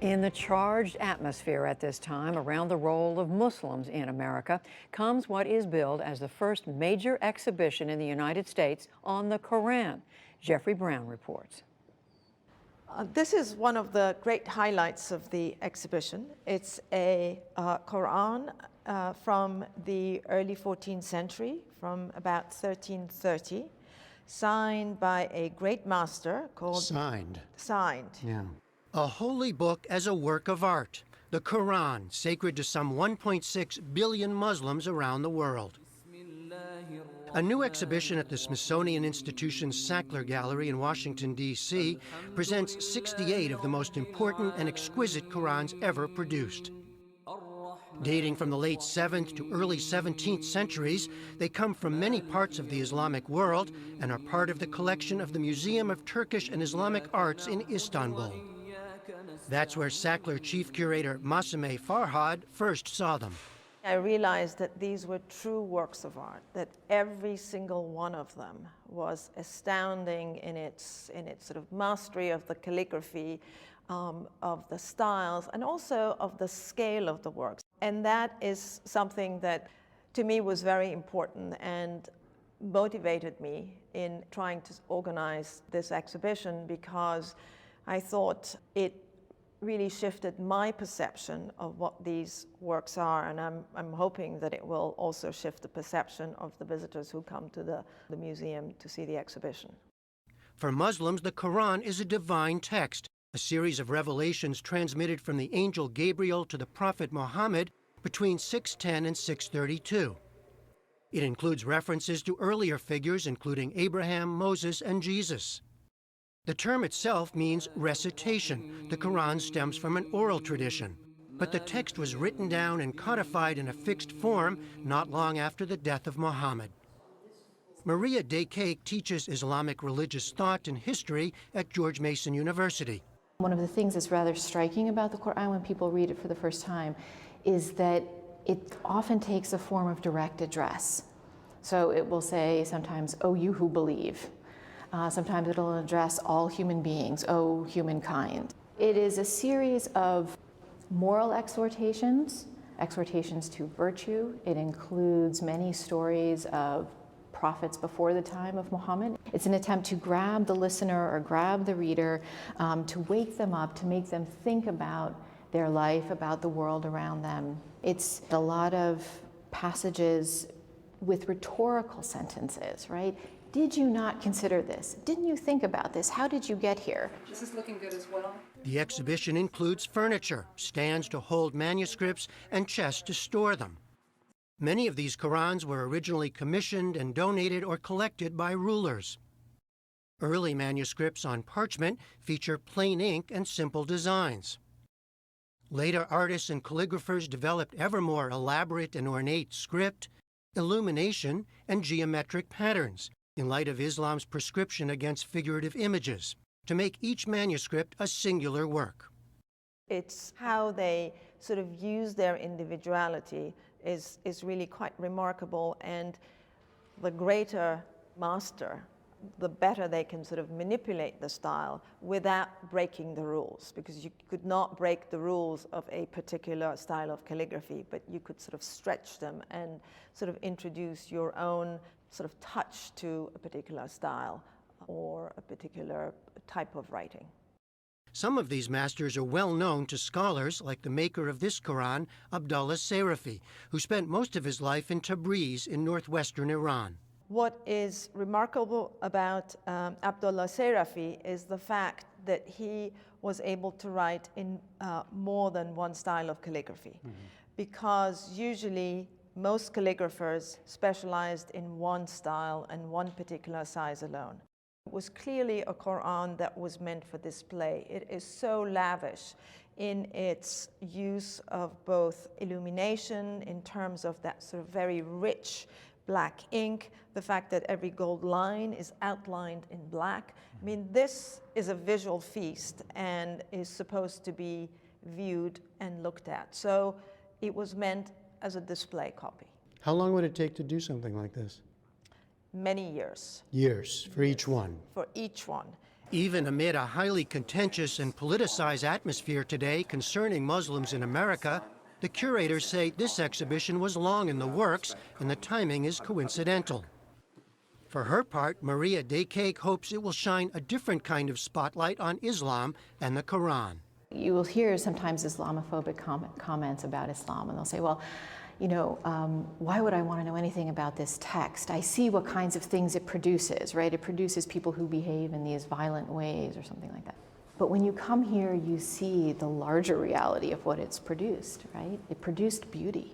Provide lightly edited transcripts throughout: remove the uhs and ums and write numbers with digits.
In the charged atmosphere at this time around the role of Muslims in America comes what is billed as the first major exhibition in the United States on the Quran. Jeffrey Brown reports. This is one of the great highlights of the exhibition. It's a Quran from the early 14th century, from about 1330, signed by a great master called... Signed. Yeah. A holy book as a work of art. The Quran, sacred to some 1.6 billion Muslims around the world. A new exhibition at the Smithsonian Institution's Sackler Gallery in Washington, D.C. presents 68 of the most important and exquisite Qurans ever produced. Dating from the late 7th to early 17th centuries, they come from many parts of the Islamic world and are part of the collection of the Museum of Turkish and Islamic Arts in Istanbul. That's where Sackler chief curator Masime Farhad first saw them. I realized that these were true works of art, that every single one of them was astounding in its sort of mastery of the calligraphy, of the styles, and also of the scale of the works. And that is something that, to me, was very important and motivated me in trying to organize this exhibition, because I thought it really shifted my perception of what these works are, and I'm hoping that it will also shift the perception of the visitors who come to the museum to see the exhibition. For Muslims, the Quran is a divine text, a series of revelations transmitted from the angel Gabriel to the prophet Muhammad between 610 and 632. It includes references to earlier figures, including Abraham, Moses, and Jesus. The term itself means recitation. The Quran stems from an oral tradition, but the text was written down and codified in a fixed form not long after the death of Muhammad. Maria Dekake teaches Islamic religious thought and history at George Mason University. One of the things that's rather striking about the Quran when people read it for the first time is that it often takes a form of direct address. So it will say sometimes, "Oh, you who believe." Sometimes it'll address all human beings, "Oh, humankind." It is a series of moral exhortations, exhortations to virtue. It includes many stories of prophets before the time of Muhammad. It's an attempt to grab the listener or grab the reader, to wake them up, to make them think about their life, about the world around them. It's a lot of passages with rhetorical sentences, right? Did you not consider this? Didn't you think about this? How did you get here? This is looking good as well. The exhibition includes furniture, stands to hold manuscripts, and chests to store them. Many of these Qurans were originally commissioned and donated or collected by rulers. Early manuscripts on parchment feature plain ink and simple designs. Later artists and calligraphers developed ever more elaborate and ornate script, illumination, and geometric patterns, in light of Islam's prescription against figurative images, to make each manuscript a singular work. It's how they sort of use their individuality is really quite remarkable, and the greater master, the better they can sort of manipulate the style without breaking the rules, because you could not break the rules of a particular style of calligraphy, but you could sort of stretch them and sort of introduce your own sort of touch to a particular style or a particular type of writing. Some of these masters are well known to scholars, like the maker of this Quran, Abdullah Sarafi, who spent most of his life in Tabriz in northwestern Iran. What is remarkable about Abdullah Sarafi is the fact that he was able to write in more than one style of calligraphy, because usually most calligraphers specialized in one style and one particular size alone. It was clearly a Quran that was meant for display. It is so lavish in its use of both illumination, in terms of that sort of very rich black ink, the fact that every gold line is outlined in black. I mean, this is a visual feast and is supposed to be viewed and looked at. So it was meant as a display copy. How long would it take to do something like this? Many years. Years for each one? For each one. Even amid a highly contentious and politicized atmosphere today concerning Muslims in America, the curators say this exhibition was long in the works and the timing is coincidental. For her part, Maria Dekake hopes it will shine a different kind of spotlight on Islam and the Quran. You will hear sometimes Islamophobic comments about Islam, and they'll say, well, you know, why would I want to know anything about this text? I see what kinds of things it produces, right? It produces people who behave in these violent ways or something like that. But when you come here, you see the larger reality of what it's produced, right? It produced beauty.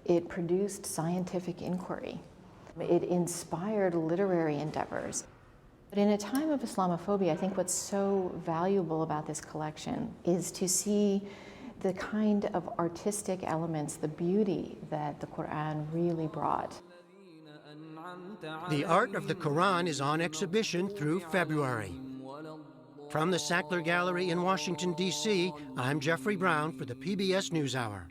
It produced scientific inquiry. It inspired literary endeavors. But in a time of Islamophobia, I think what's so valuable about this collection is to see the kind of artistic elements, the beauty that the Quran really brought. The art of the Quran is on exhibition through February. From the Sackler Gallery in Washington, D.C., I'm Jeffrey Brown for the PBS NewsHour.